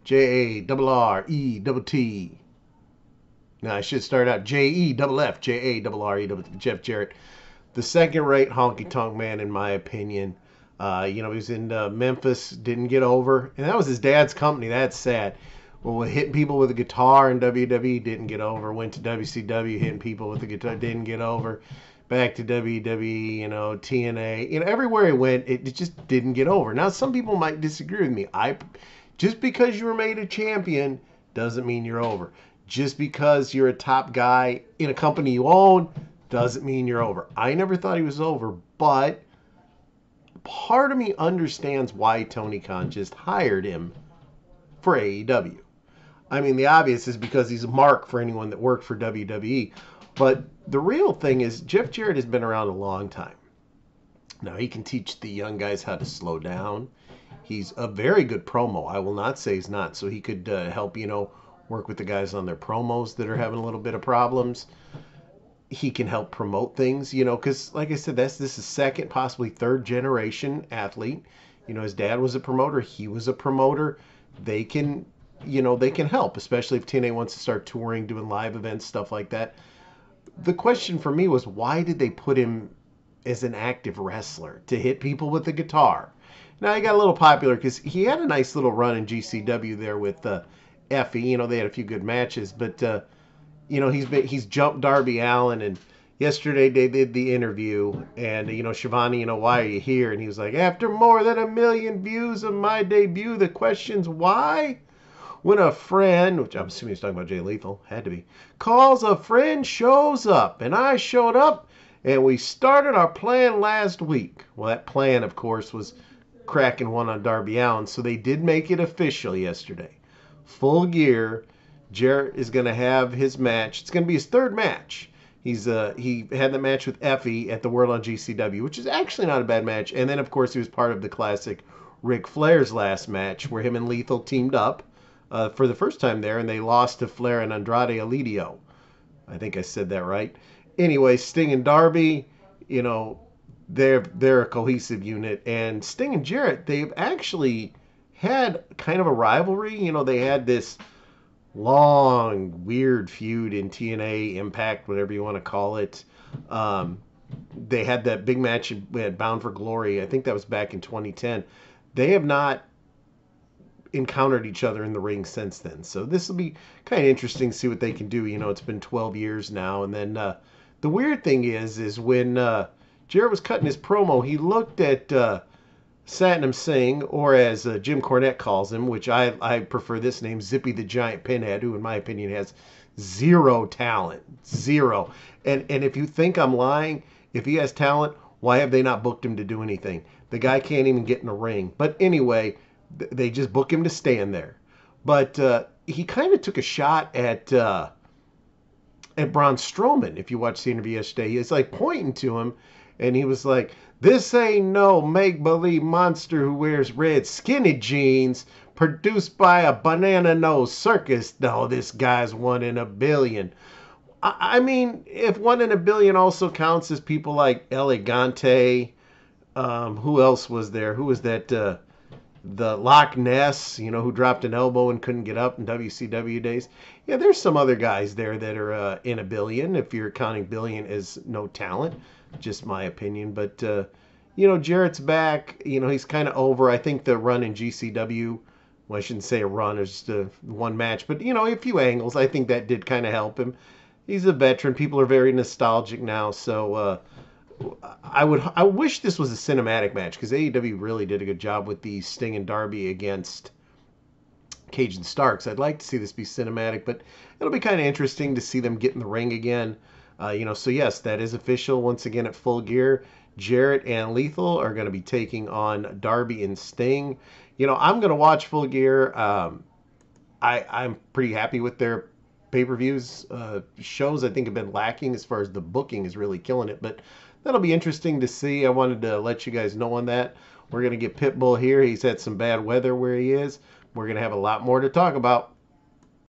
Jarrett. Now I should start out Jarrett. Jeff Jarrett, the second-rate honky-tonk man in my opinion. He was in Memphis, didn't get over, and that was his dad's company. That's sad. Well, hitting people with a guitar in WWE, didn't get over. Went to WCW, hitting people with a guitar, didn't get over. Back to WWE, TNA, everywhere he went, it just didn't get over. Now, some people might disagree with me. Just because you were made a champion doesn't mean you're over. Just because you're a top guy in a company you own doesn't mean you're over. I never thought he was over, but part of me understands why Tony Khan just hired him for AEW. I mean, the obvious is because he's a mark for anyone that worked for WWE. But the real thing is Jeff Jarrett has been around a long time. Now, he can teach the young guys how to slow down. He's a very good promo. I will not say he's not. So he could help, work with the guys on their promos that are having a little bit of problems. He can help promote things, because like I said, this is second, possibly third generation athlete. His dad was a promoter. He was a promoter. They can help, especially if TNA wants to start touring, doing live events, stuff like that. The question for me was, why did they put him as an active wrestler to hit people with the guitar? Now, he got a little popular because he had a nice little run in GCW there with Effie. They had a few good matches, but he's jumped Darby Allin, and yesterday they did the interview, and Shivani, why are you here? And he was like, after more than 1 million views of my debut, the question's why? When a friend, which I'm assuming he's talking about Jay Lethal, had to be, calls, a friend shows up, and I showed up, and we started our plan last week. Well, that plan, of course, was cracking one on Darby Allin, so they did make it official yesterday. Full Gear, Jarrett is going to have his match. It's going to be his third match. He had the match with Effie at the World on GCW, which is actually not a bad match. And then, of course, he was part of the classic Ric Flair's last match, where him and Lethal teamed up for the first time there, and they lost to Flair and Andrade Alidio. I think I said that right. Anyway, Sting and Darby, they're a cohesive unit. And Sting and Jarrett, they've actually had kind of a rivalry. They had this long, weird feud in TNA, Impact, whatever you want to call it. They had that big match at Bound for Glory. I think that was back in 2010. They have not encountered each other in the ring since then. So this will be kind of interesting to see what they can do. It's been 12 years now. And then the weird thing is when Jarrett was cutting his promo, he looked at Satnam Singh, or as Jim Cornette calls him, which I prefer this name, Zippy the Giant Pinhead, who in my opinion has zero talent. Zero. And if you think I'm lying, if he has talent, why have they not booked him to do anything? The guy can't even get in a ring. But anyway, they just book him to stand there. But he kind of took a shot at Braun Stroman. If you watch the interview yesterday, he's like pointing to him, and he was like, this ain't no make-believe monster who wears red skinny jeans produced by a banana-nosed circus. No, this guy's 1 in a billion. I mean, if 1 in a billion also counts as people like Elegante, who else was there? Who was that? The Loch Ness, who dropped an elbow and couldn't get up in WCW days. Yeah, there's some other guys there that are in a billion, if you're counting billion as no talent. Just my opinion. But, Jarrett's back. He's kind of over. I think the run in GCW, well, I shouldn't say a run, it's just one match. But, a few angles. I think that did kind of help him. He's a veteran. People are very nostalgic now. So, I wish this was a cinematic match, because AEW really did a good job with the Sting and Darby against Cage and Starks. I'd like to see this be cinematic, but it'll be kind of interesting to see them get in the ring again. So yes, that is official. Once again at Full Gear, Jarrett and Lethal are going to be taking on Darby and Sting. I'm going to watch Full Gear. I'm pretty happy with their pay-per-views. Shows I think have been lacking as far as the booking is really killing it, but that'll be interesting to see. I wanted to let you guys know on that. We're going to get Pitbull here. He's had some bad weather where he is. We're going to have a lot more to talk about.